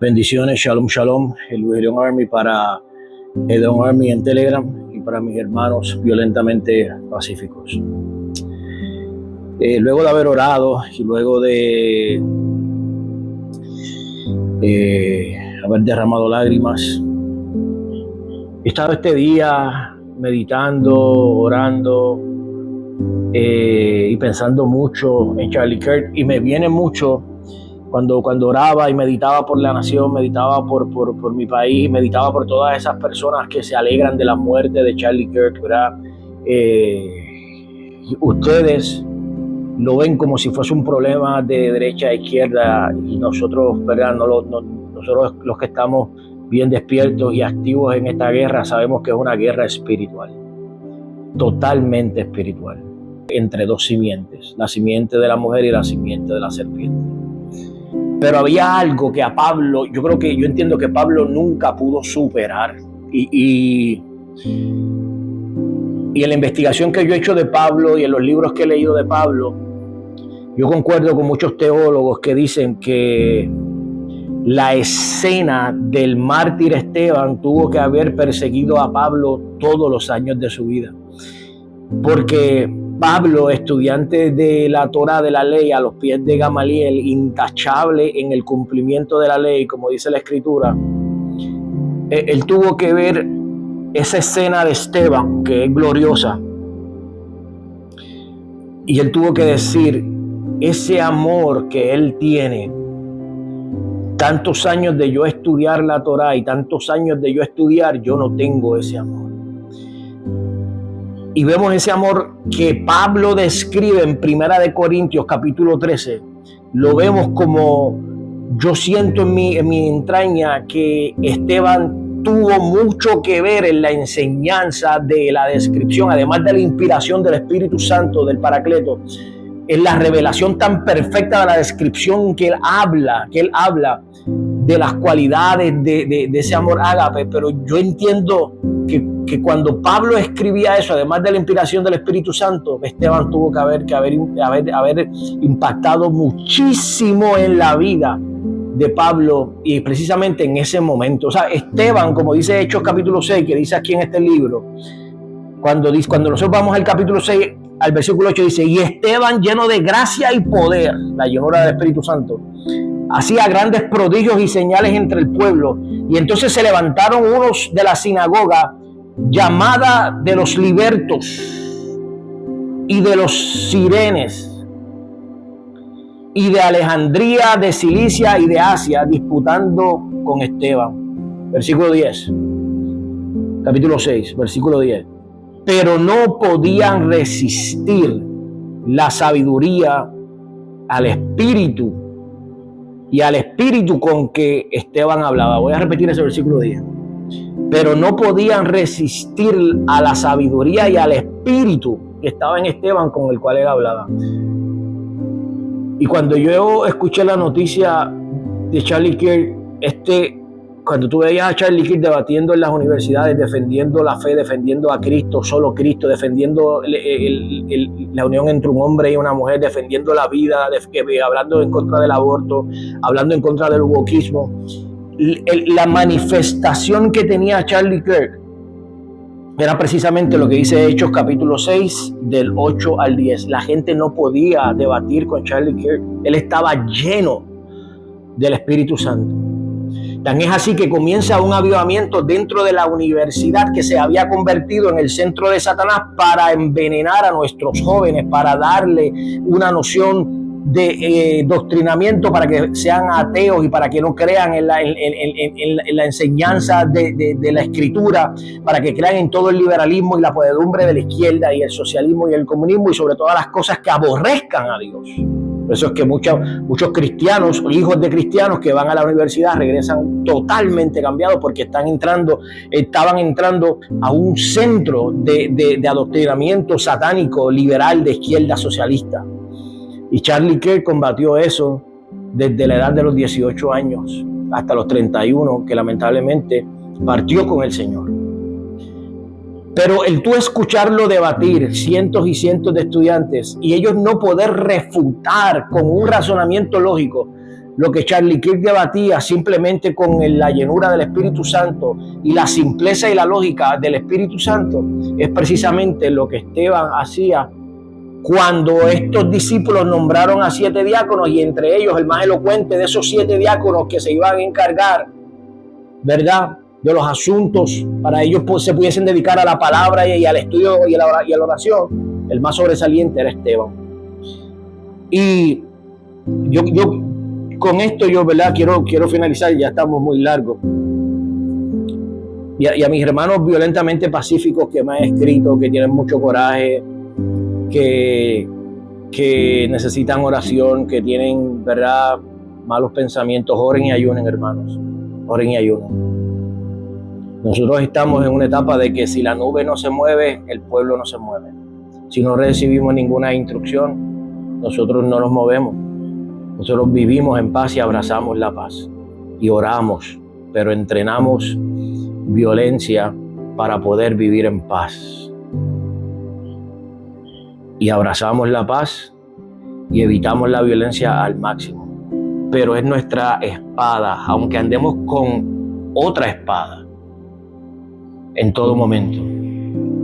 Bendiciones, shalom, shalom, el Luis León Army para Edom Army en Telegram y para mis hermanos violentamente pacíficos. Luego de haber orado y luego de haber derramado lágrimas, he estado este día meditando, orando y pensando mucho en Charlie Kirk, y me viene mucho cuando oraba y meditaba por la nación, meditaba por mi país, meditaba por todas esas personas que se alegran de la muerte de Charlie Kirk, ¿verdad? Ustedes lo ven como si fuese un problema de derecha a izquierda, y nosotros, ¿verdad? Nosotros los que estamos bien despiertos y activos en esta guerra sabemos que es una guerra espiritual, totalmente espiritual, entre dos simientes, la simiente de la mujer y la simiente de la serpiente. Pero había algo que a Pablo, yo entiendo que Pablo nunca pudo superar, y en la investigación que yo he hecho de Pablo y en los libros que he leído de Pablo, yo concuerdo con muchos teólogos que dicen que la escena del mártir Esteban tuvo que haber perseguido a Pablo todos los años de su vida, porque Pablo, estudiante de la Torá, de la ley, a los pies de Gamaliel, intachable en el cumplimiento de la ley, como dice la Escritura, él tuvo que ver esa escena de Esteban, que es gloriosa, y él tuvo que decir, ese amor que él tiene, tantos años de yo estudiar la Torá y tantos años de yo estudiar, yo no tengo ese amor. Y vemos ese amor que Pablo describe en 1 Corintios capítulo 13. Lo vemos como, yo siento en mi entraña que Esteban tuvo mucho que ver en la enseñanza de la descripción, además de la inspiración del Espíritu Santo, del Paracleto, en la revelación tan perfecta de la descripción que él habla de las cualidades de ese amor ágape. Pero yo entiendo que cuando Pablo escribía eso, además de la inspiración del Espíritu Santo, Esteban tuvo que haber impactado muchísimo en la vida de Pablo, y precisamente en ese momento. O sea, Esteban, como dice Hechos capítulo 6, que dice aquí en este libro, cuando nosotros vamos al capítulo 6, al versículo 8, dice, y Esteban, lleno de gracia y poder, la llenura del Espíritu Santo, hacía grandes prodigios y señales entre el pueblo. Y entonces se levantaron unos de la sinagoga, llamada de los libertos y de los sirenes, y de Alejandría, de Cilicia y de Asia, disputando con Esteban. Versículo 10, capítulo 6, versículo 10. Pero no podían resistir la sabiduría al espíritu y al espíritu con que Esteban hablaba. Voy a repetir ese versículo 10. Pero no podían resistir a la sabiduría y al espíritu que estaba en Esteban, con el cual él hablaba. Y cuando yo escuché la noticia de Charlie Kirk, cuando tú veías a Charlie Kirk debatiendo en las universidades, defendiendo la fe, defendiendo a Cristo, solo Cristo, defendiendo la unión entre un hombre y una mujer, defendiendo la vida, hablando en contra del aborto, hablando en contra del wokismo, la manifestación que tenía Charlie Kirk era precisamente lo que dice Hechos capítulo 6, del 8 al 10. La gente no podía debatir con Charlie Kirk. Él estaba lleno del Espíritu Santo. Tan es así que comienza un avivamiento dentro de la universidad, que se había convertido en el centro de Satanás para envenenar a nuestros jóvenes, para darle una noción de doctrinamiento para que sean ateos y para que no crean en la enseñanza de la Escritura, para que crean en todo el liberalismo y la podredumbre de la izquierda y el socialismo y el comunismo, y sobre todas las cosas que aborrezcan a Dios. Por eso es que muchos cristianos, hijos de cristianos que van a la universidad, regresan totalmente cambiados, porque estaban entrando a un centro de adoctrinamiento satánico, liberal, de izquierda socialista. Y Charlie Kirk combatió eso desde la edad de los 18 años hasta los 31, que lamentablemente partió con el Señor. Pero el tú escucharlo debatir, cientos y cientos de estudiantes, y ellos no poder refutar con un razonamiento lógico lo que Charlie Kirk debatía simplemente con la llenura del Espíritu Santo y la simpleza y la lógica del Espíritu Santo, es precisamente lo que Esteban hacía cuando estos discípulos nombraron a 7 diáconos, y entre ellos el más elocuente de esos 7 diáconos que se iban a encargar, ¿verdad?, de los asuntos para ellos se pudiesen dedicar a la palabra y al estudio y a la oración. El más sobresaliente era Esteban. Y yo con esto ¿verdad?, quiero finalizar, ya estamos muy largos. Y a mis hermanos violentamente pacíficos que me han escrito, que tienen mucho coraje, que necesitan oración, que tienen, ¿verdad?, malos pensamientos, oren y ayunen, hermanos. Oren y ayunen. Nosotros estamos en una etapa de que si la nube no se mueve, el pueblo no se mueve. Si no recibimos ninguna instrucción, nosotros no nos movemos. Nosotros vivimos en paz y abrazamos la paz. Y oramos, pero entrenamos violencia para poder vivir en paz. Y abrazamos la paz y evitamos la violencia al máximo. Pero es nuestra espada, aunque andemos con otra espada en todo momento.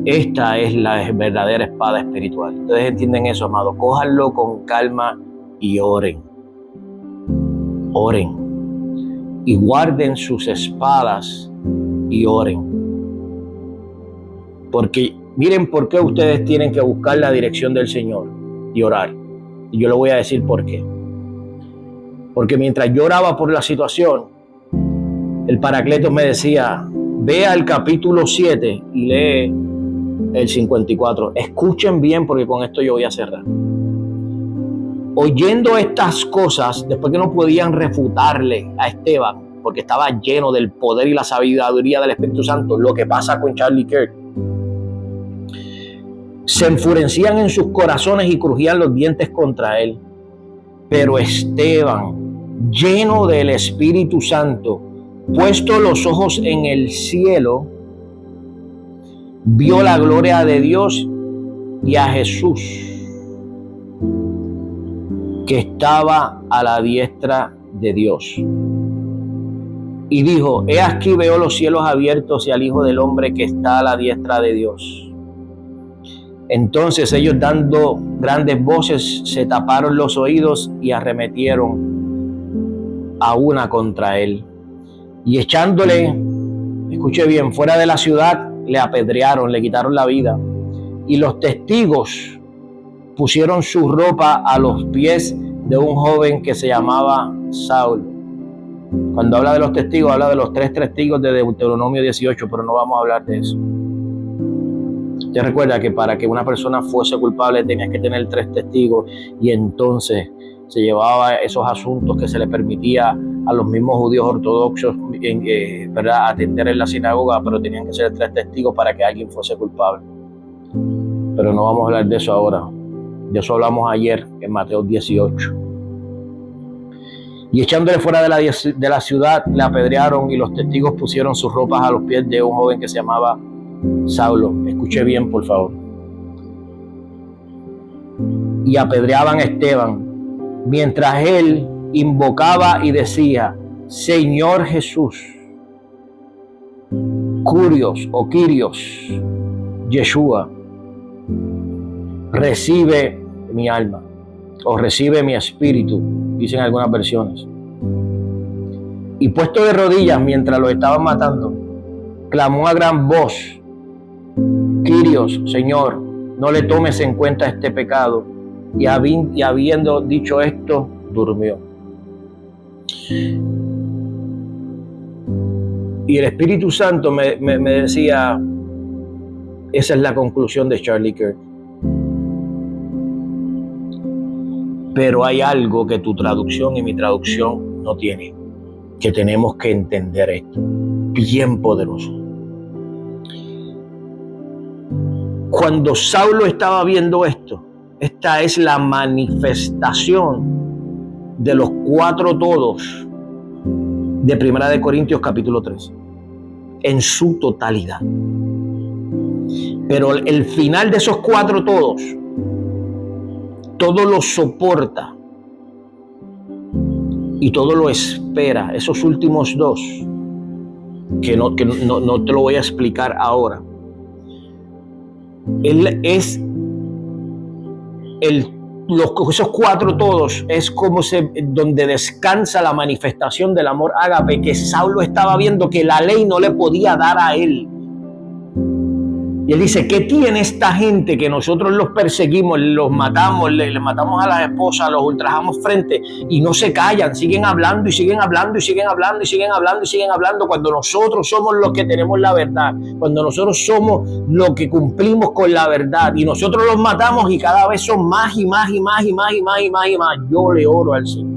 Esta es la verdadera espada espiritual. Ustedes entienden eso, amado. Cójanlo con calma y oren. Oren. Y guarden sus espadas y oren. Porque miren por qué ustedes tienen que buscar la dirección del Señor y orar. Y yo le voy a decir por qué. Porque mientras yo oraba por la situación, el Paracletos me decía: ve al capítulo 7 y lee el 54. Escuchen bien, porque con esto yo voy a cerrar. Oyendo estas cosas, después que no podían refutarle a Esteban, porque estaba lleno del poder y la sabiduría del Espíritu Santo, lo que pasa con Charlie Kirk, se enfurecían en sus corazones y crujían los dientes contra él. Pero Esteban, lleno del Espíritu Santo, puesto los ojos en el cielo, vio la gloria de Dios y a Jesús, que estaba a la diestra de Dios. Y dijo: he aquí veo los cielos abiertos y al Hijo del Hombre que está a la diestra de Dios. Entonces ellos, dando grandes voces, se taparon los oídos y arremetieron a una contra él. Y echándole, escuche bien, fuera de la ciudad, le apedrearon, le quitaron la vida. Y los testigos pusieron su ropa a los pies de un joven que se llamaba Saulo. Cuando habla de los testigos, habla de los 3 testigos de Deuteronomio 18, pero no vamos a hablar de eso. Usted recuerda que para que una persona fuese culpable tenía que tener 3 testigos, y entonces se llevaba esos asuntos que se le permitía a los mismos judíos ortodoxos, ¿verdad?, atender en la sinagoga, pero tenían que ser 3 testigos para que alguien fuese culpable. Pero no vamos a hablar de eso ahora. De eso hablamos ayer en Mateo 18. Y echándole fuera de la ciudad, le apedrearon, y los testigos pusieron sus ropas a los pies de un joven que se llamaba Saulo. Escuche bien, por favor. Y apedreaban a Esteban, mientras él invocaba y decía: Señor Jesús, Curios o Kyrios, Yeshua, recibe mi alma, o recibe mi espíritu, dicen algunas versiones. Y puesto de rodillas mientras lo estaban matando, clamó a gran voz: Kyrios, Señor, no le tomes en cuenta este pecado. Y habiendo dicho esto, durmió. Y el Espíritu Santo me decía: esa es la conclusión de Charlie Kirk. Pero hay algo que tu traducción y mi traducción no tiene, que tenemos que entender esto. Bien poderoso. Cuando Saulo estaba viendo esto, esta es la manifestación de los 4 todos de Primera de Corintios capítulo 13, en su totalidad. Pero el final de esos 4 todos, todo lo soporta y todo lo espera. Esos últimos dos, que no te lo voy a explicar ahora. Él es esos cuatro todos, es como donde descansa la manifestación del amor ágape que Saulo estaba viendo que la ley no le podía dar a él. Y él dice, ¿qué tiene esta gente que nosotros los perseguimos, los matamos, le matamos a las esposas, los ultrajamos frente y no se callan, siguen hablando y siguen hablando y siguen hablando y siguen hablando y siguen hablando cuando nosotros somos los que tenemos la verdad, cuando nosotros somos los que cumplimos con la verdad y nosotros los matamos y cada vez son más y más y más y más y más y más y más? Yo le oro al Señor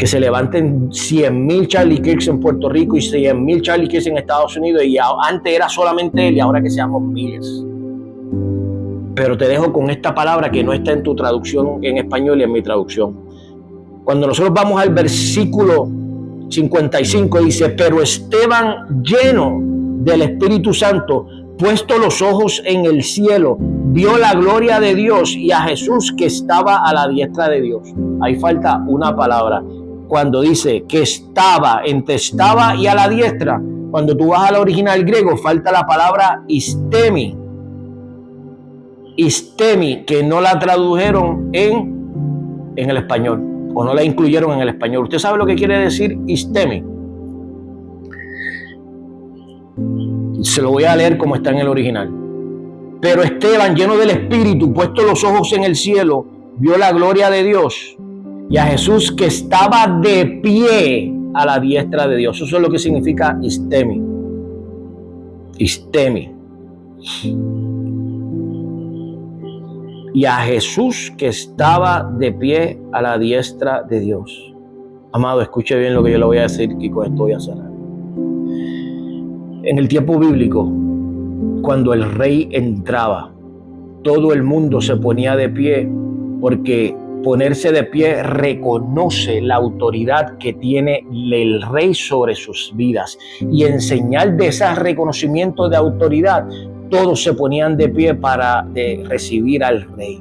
que se levanten 100,000 Charlie Kirks en Puerto Rico y 100,000 Charlie Kirks en Estados Unidos, y antes era solamente él y ahora que seamos miles. Pero te dejo con esta palabra que no está en tu traducción en español y en mi traducción. Cuando nosotros vamos al versículo 55 dice, pero Esteban, lleno del Espíritu Santo, puesto los ojos en el cielo, vio la gloria de Dios y a Jesús que estaba a la diestra de Dios. Ahí falta una palabra. Cuando dice que estaba, entre estaba y a la diestra, cuando tú vas al original griego, falta la palabra istemi. Istemi, que no la tradujeron en el español, o no la incluyeron en el español. ¿Usted sabe lo que quiere decir istemi? Se lo voy a leer como está en el original. Pero Esteban, lleno del Espíritu, puesto los ojos en el cielo, vio la gloria de Dios y a Jesús que estaba de pie a la diestra de Dios. Eso es lo que significa istemi. Istemi. Y a Jesús que estaba de pie a la diestra de Dios. Amado, escuche bien lo que yo le voy a decir y con esto voy a cerrar. En el tiempo bíblico, cuando el rey entraba, todo el mundo se ponía de pie, porque ponerse de pie reconoce la autoridad que tiene el rey sobre sus vidas. Y en señal de ese reconocimiento de autoridad, todos se ponían de pie para recibir al rey.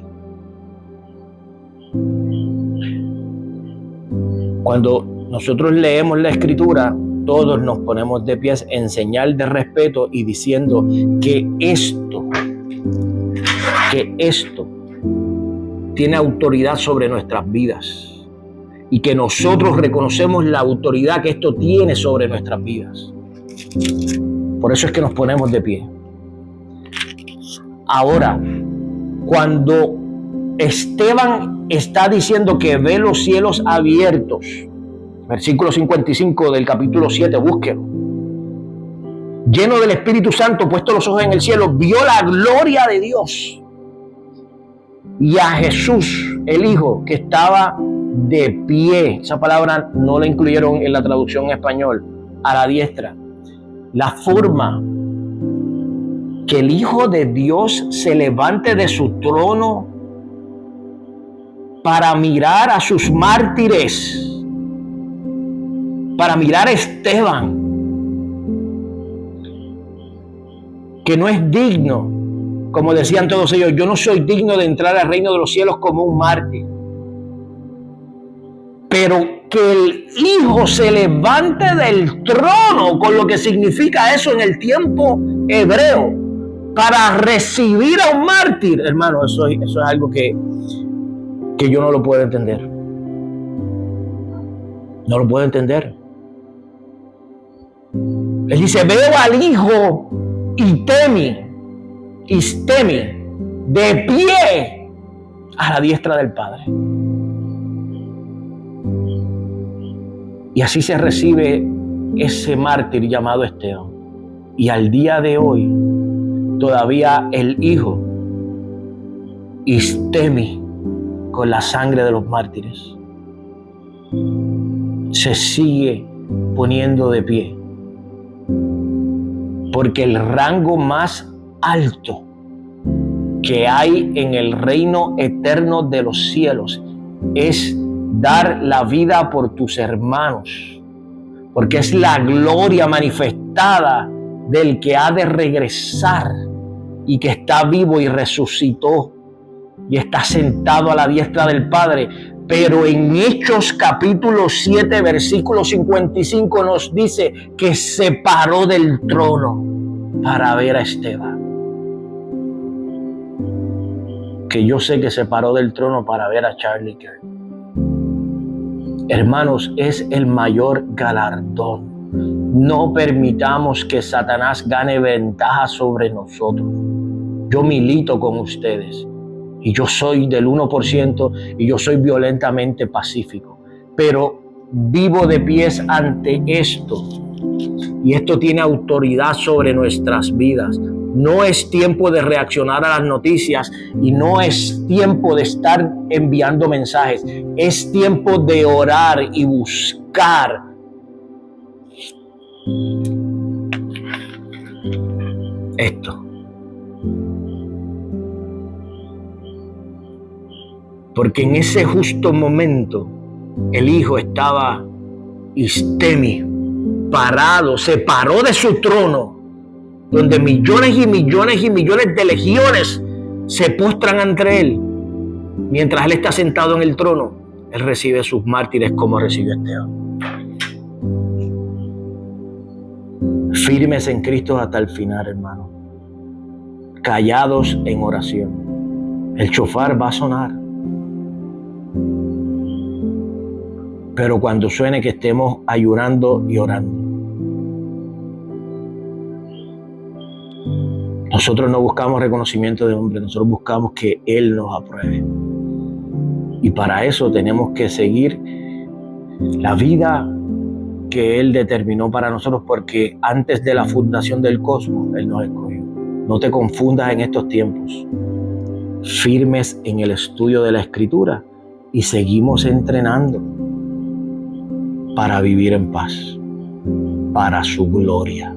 Cuando nosotros leemos la Escritura, todos nos ponemos de pies en señal de respeto y diciendo que esto tiene autoridad sobre nuestras vidas y que nosotros reconocemos la autoridad que esto tiene sobre nuestras vidas. Por eso es que nos ponemos de pie. Ahora, cuando Esteban está diciendo que ve los cielos abiertos, versículo 55 del capítulo 7, búsquelo. Lleno del Espíritu Santo, puesto los ojos en el cielo, vio la gloria de Dios y a Jesús, el Hijo, que estaba de pie. Esa palabra no la incluyeron en la traducción en español, a la diestra. La forma que el Hijo de Dios se levante de su trono para mirar a sus mártires, para mirar a Esteban, que no es digno, como decían todos ellos, yo no soy digno de entrar al reino de los cielos como un mártir. Pero que el Hijo se levante del trono, con lo que significa eso en el tiempo hebreo, para recibir a un mártir, hermano, eso es algo que yo no lo puedo entender. No lo puedo entender. Él dice, veo al Hijo istemi, de pie a la diestra del Padre. Y así se recibe ese mártir llamado Esteban. Y al día de hoy, todavía el Hijo istemi con la sangre de los mártires se sigue poniendo de pie. Porque el rango más alto que hay en el reino eterno de los cielos es dar la vida por tus hermanos, porque es la gloria manifestada del que ha de regresar y que está vivo y resucitó y está sentado a la diestra del Padre Pero en Hechos capítulo 7, versículo 55 nos dice que se paró del trono para ver a Esteban. Que yo sé que se paró del trono para ver a Charlie Kirk. Hermanos, es el mayor galardón. No permitamos que Satanás gane ventaja sobre nosotros. Yo milito con ustedes y yo soy del 1% y yo soy violentamente pacífico, pero vivo de pies ante esto y esto tiene autoridad sobre nuestras vidas. No es tiempo de reaccionar a las noticias y no es tiempo de estar enviando mensajes. Es tiempo de orar y buscar esto. Porque en ese justo momento el hijo estaba istemi, parado, se paró de su trono, donde millones y millones y millones de legiones se postran ante él. Mientras él está sentado en el trono, él recibe sus mártires como recibió Esteban. Firmes en Cristo hasta el final, hermano. Callados en oración. El shofar va a sonar. Pero cuando suene, que estemos ayunando y orando. Nosotros no buscamos reconocimiento de hombre, nosotros buscamos que Él nos apruebe. Y para eso tenemos que seguir la vida que Él determinó para nosotros, porque antes de la fundación del cosmos, Él nos escogió. No te confundas en estos tiempos. Firmes en el estudio de la Escritura y seguimos entrenando para vivir en paz, para su gloria.